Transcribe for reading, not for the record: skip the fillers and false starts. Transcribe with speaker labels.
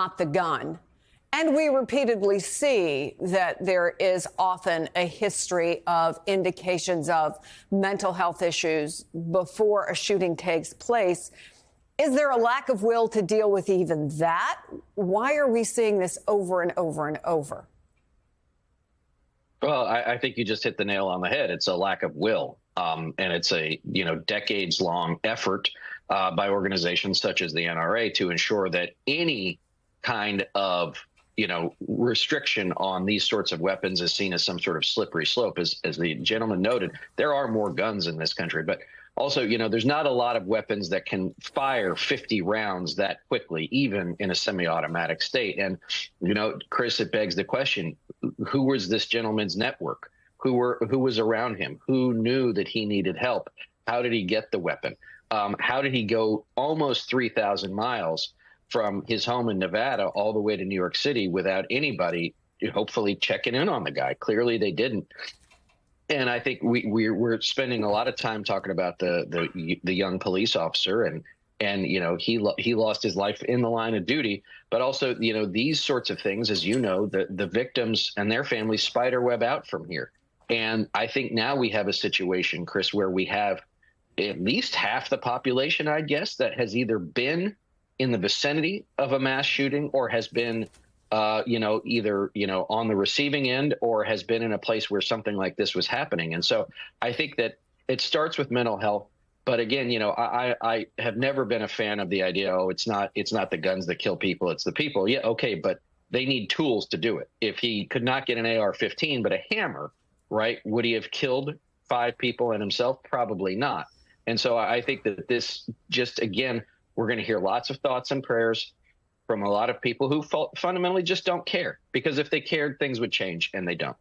Speaker 1: not the gun. And we repeatedly see that there is often a history of indications of mental health issues before a shooting takes place. Is there a lack of will to deal with even that? Why are we seeing this over and over and over?
Speaker 2: Well, I think you just hit the nail on the head. It's a lack of will. And it's a, decades-long effort by organizations such as the NRA to ensure that any kind of restriction on these sorts of weapons is seen as some sort of slippery slope. As the gentleman noted, there are more guns in this country, but also, there's not a lot of weapons that can fire 50 rounds that quickly, even in a semi-automatic state. And, Chris, it begs the question, who was this gentleman's network? Who was around him? Who knew that he needed help? How did he get the weapon? How did he go almost 3,000 miles from his home in Nevada all the way to New York City without anybody hopefully checking in on the guy? Clearly they didn't. And I think we're spending a lot of time talking about the young police officer and he lost his life in the line of duty, but also, these sorts of things, as the victims and their families spider web out from here. And I think now we have a situation, Chris, where we have at least half the population, I guess, that has either been in the vicinity of a mass shooting or has been, either, on the receiving end or has been in a place where something like this was happening. And so I think that it starts with mental health. But again, I have never been a fan of the idea, it's not the guns that kill people, it's the people. Yeah, okay, but they need tools to do it. If he could not get an AR-15, but a hammer, right, would he have killed 5 people and himself? Probably not. And so I think that this just, again, we're going to hear lots of thoughts and prayers from a lot of people who fundamentally just don't care, because if they cared, things would change, and they don't.